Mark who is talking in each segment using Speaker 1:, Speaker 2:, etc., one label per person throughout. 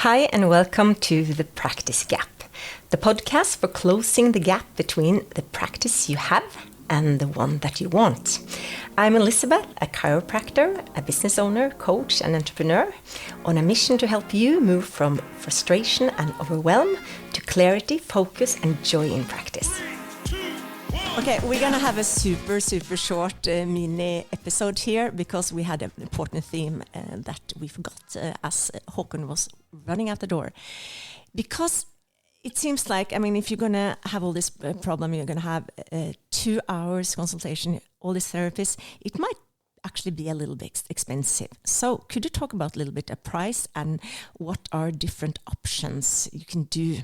Speaker 1: Hi and welcome to The Practice Gap, the podcast for closing the gap between the practice you have and the one that you want. I'm Elizabeth, a chiropractor, a business owner, coach and entrepreneur on a mission to help you move from frustration and overwhelm to clarity, focus and joy in practice. Okay, we're going to have a super short mini episode here because we had an important theme that we forgot as Haakon was running out the door. Because it seems like, if you're going to have all this problem, you're going to have 2 hours consultation, all these therapists, it might actually be a little bit expensive. So could you talk about a little bit the price and what are different options you can do?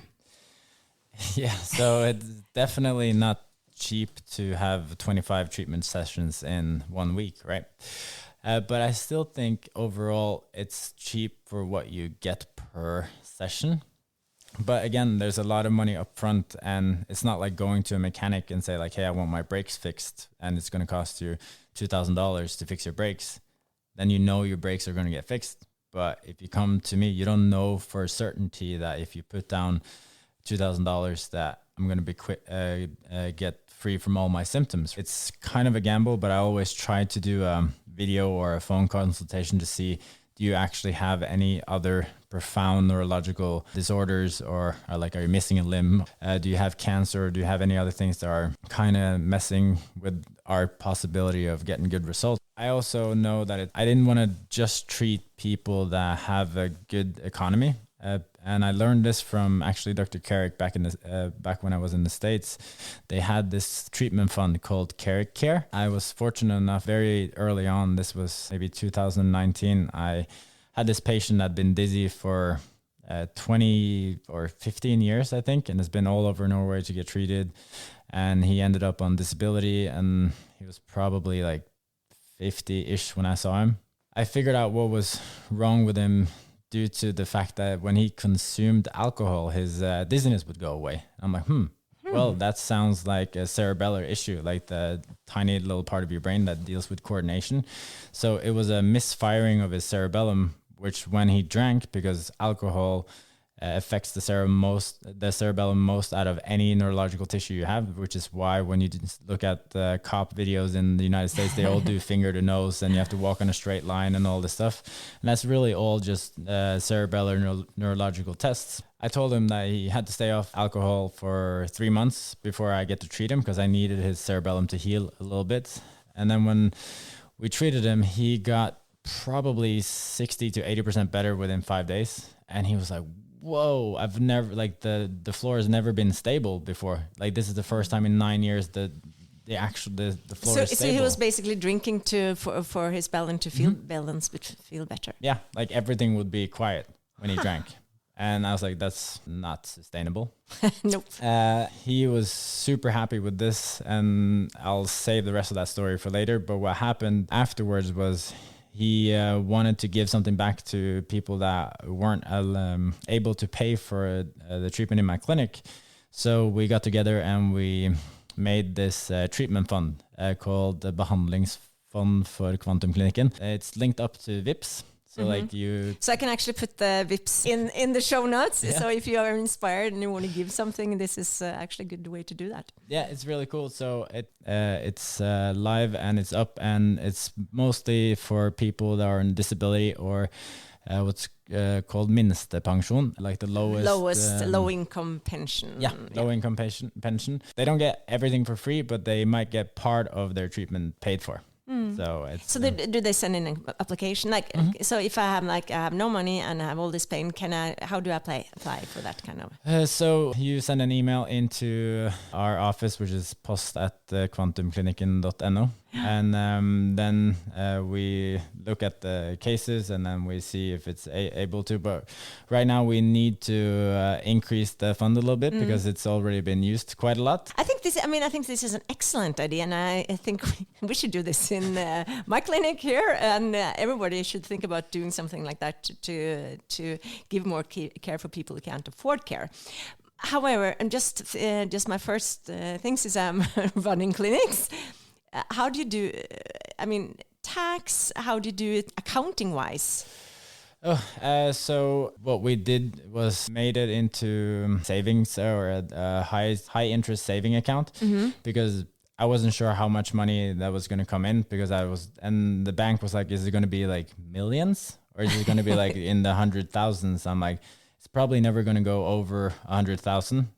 Speaker 2: Yeah, so it's definitely not cheap to have 25 treatment sessions in 1 week, right? But I still think overall it's cheap for what you get per session. But again, there's a lot of money up front, and it's not like going to a mechanic and say like, hey, I want my brakes fixed and it's going to cost you $2,000 to fix your brakes. Then you know your brakes are going to get fixed. But if you come to me, you don't know for certainty that if you put down $2,000 that I'm going to get free from all my symptoms. It's kind of a gamble, but I always try to do a video or a phone consultation to see, do you actually have any other profound neurological disorders or are you missing a limb? Do you have cancer? Do you have any other things that are kind of messing with our possibility of getting good results? I also know that I didn't want to just treat people that have a good economy. And I learned this from actually Dr. Carrick back when I was in the States. They had this treatment fund called Carrick Care. I was fortunate enough very early on, this was maybe 2019, I had this patient that had been dizzy for 20 or 15 years, I think, and has been all over Norway to get treated. And he ended up on disability, and he was probably like 50-ish when I saw him. I figured out what was wrong with him due to the fact that when he consumed alcohol, his dizziness would go away. I'm like, well, that sounds like a cerebellar issue, like the tiny little part of your brain that deals with coordination. So it was a misfiring of his cerebellum, which when he drank, because alcohol affects the cerebellum most out of any neurological tissue you have, which is why when you look at the cop videos in the United States, they all do finger to nose and you have to walk on a straight line and all this stuff. And that's really all just cerebellar neurological tests. I told him that he had to stay off alcohol for 3 months before I get to treat him because I needed his cerebellum to heal a little bit. And then when we treated him, he got probably 60 to 80% better within 5 days. And he was like, whoa, I've never, the floor has never been stable before. This is the first time in 9 years the floor is stable.
Speaker 1: So he was basically drinking for his balance to feel balance, but feel better.
Speaker 2: Yeah, everything would be quiet when he drank. And I was like, that's not sustainable.
Speaker 1: Nope.
Speaker 2: He was super happy with this, and I'll save the rest of that story for later. But what happened afterwards was he wanted to give something back to people that weren't able to pay for the treatment in my clinic. So we got together and we made this treatment fund called the Behandlingsfond for Quantum Kliniken. It's linked up to VIPs. So So I can actually put the VIPs in the show notes. Yeah. So if you are inspired and you want to give something, this is actually a good way to do that. Yeah, it's really cool. So it's live and it's up, and it's mostly for people that are in disability or what's called minstepensjon, like the lowest
Speaker 1: low-income pension.
Speaker 2: Yeah, low-income pension. They don't get everything for free, but they might get part of their treatment paid for. So do they send in an application? So if I have no money and I have all this pain, how do I apply for that kind of? So you send an email into our office, which is post@quantumkliniken.no. And then we look at the cases and then we see if it's able to. But right now we need to increase the fund a little bit because it's already been used quite a lot.
Speaker 1: I think this is an excellent idea, and I think we should do this in my clinic here, and everybody should think about doing something like that to give more care for people who can't afford care. However, and just my first things is I'm running clinics. How do you do, tax, how do you do it accounting-wise?
Speaker 2: So what we did was made it into savings or a high interest saving account because I wasn't sure how much money that was going to come in and the bank was like, is it going to be like millions or is it going to be like in the 100,000s? I'm like, it's probably never going to go over 100,000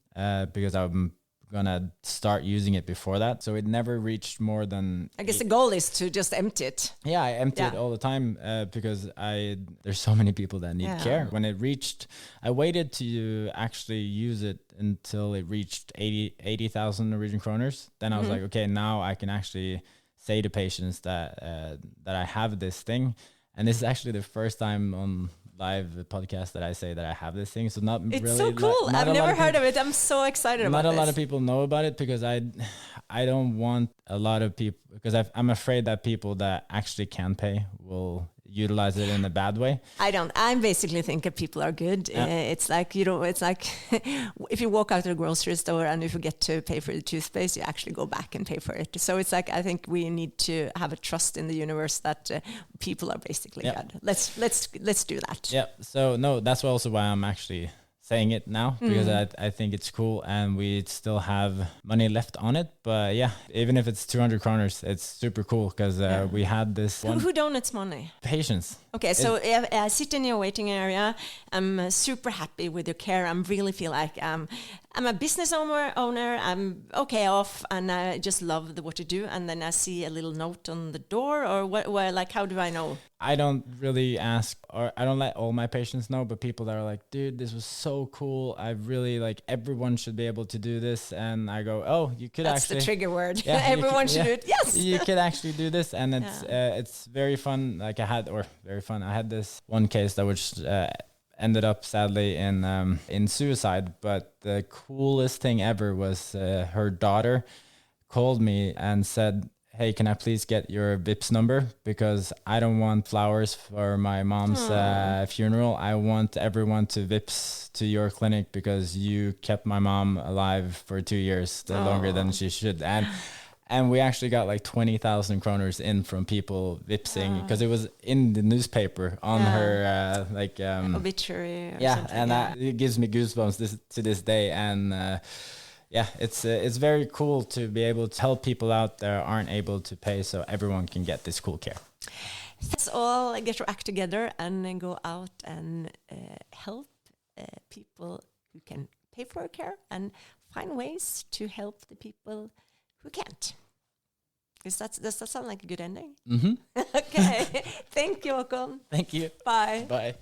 Speaker 2: because I'm gonna start using it before that, so it never reached more than.
Speaker 1: I guess the goal is to just empty it.
Speaker 2: Yeah, I empty it all the time because there's so many people that need care. When it reached, I waited to actually use it until it reached 80,000 Norwegian kroners. Then I was like, okay, now I can actually say to patients that I have this thing, and this is actually the first time on live podcast that I say that I have this thing. So
Speaker 1: it's really so cool. I've never heard of it. I'm so excited about it.
Speaker 2: Not a lot of people know about it because I don't want a lot of people, because I'm afraid that people that actually can pay will utilize it in a bad way.
Speaker 1: I basically think that people are good. It's like, it's like if you walk out to the grocery store and you forget to pay for the toothpaste, you actually go back and pay for it. So it's like, I think we need to have a trust in the universe that people are basically good. Let's do that.
Speaker 2: Yeah. So no, that's also why I'm actually saying it now, because I think it's cool and we still have money left on it. But yeah, even if it's 200 kroners, it's super cool because we had this one.
Speaker 1: Who donates money?
Speaker 2: Patients.
Speaker 1: Okay, so if I sit in your waiting area, I'm super happy with your care. I really feel like I'm a business owner. I'm okay off, and I just love what you do. And then I see a little note on the door, or what? Like, how do I know?
Speaker 2: I don't really ask, or I don't let all my patients know, but people that are like, dude, this was so cool. I really like, everyone should be able to do this. And I go, oh, you could
Speaker 1: That's
Speaker 2: actually.
Speaker 1: That's the trigger word. Yeah, everyone should do it. Yes.
Speaker 2: You could actually do this. And it's very fun. Like I had this one case that was ended up sadly in suicide. But the coolest thing ever was her daughter called me and said, hey, can I please get your Vipps number? Because I don't want flowers for my mom's funeral. I want everyone to Vipps to your clinic because you kept my mom alive for 2 years, longer than she should. And we actually got like 20,000 kroners in from people Vipsing because it was in the newspaper on her
Speaker 1: obituary.
Speaker 2: It gives me goosebumps to this day. And it's very cool to be able to help people out that aren't able to pay, so everyone can get this cool care.
Speaker 1: Let's all get your act together and then go out and help people who can pay for care and find ways to help the people who can't. Does that sound like a good ending?
Speaker 2: Mm-hmm.
Speaker 1: Okay. Thank you, Haakon.
Speaker 2: Thank you.
Speaker 1: Bye.
Speaker 2: Bye.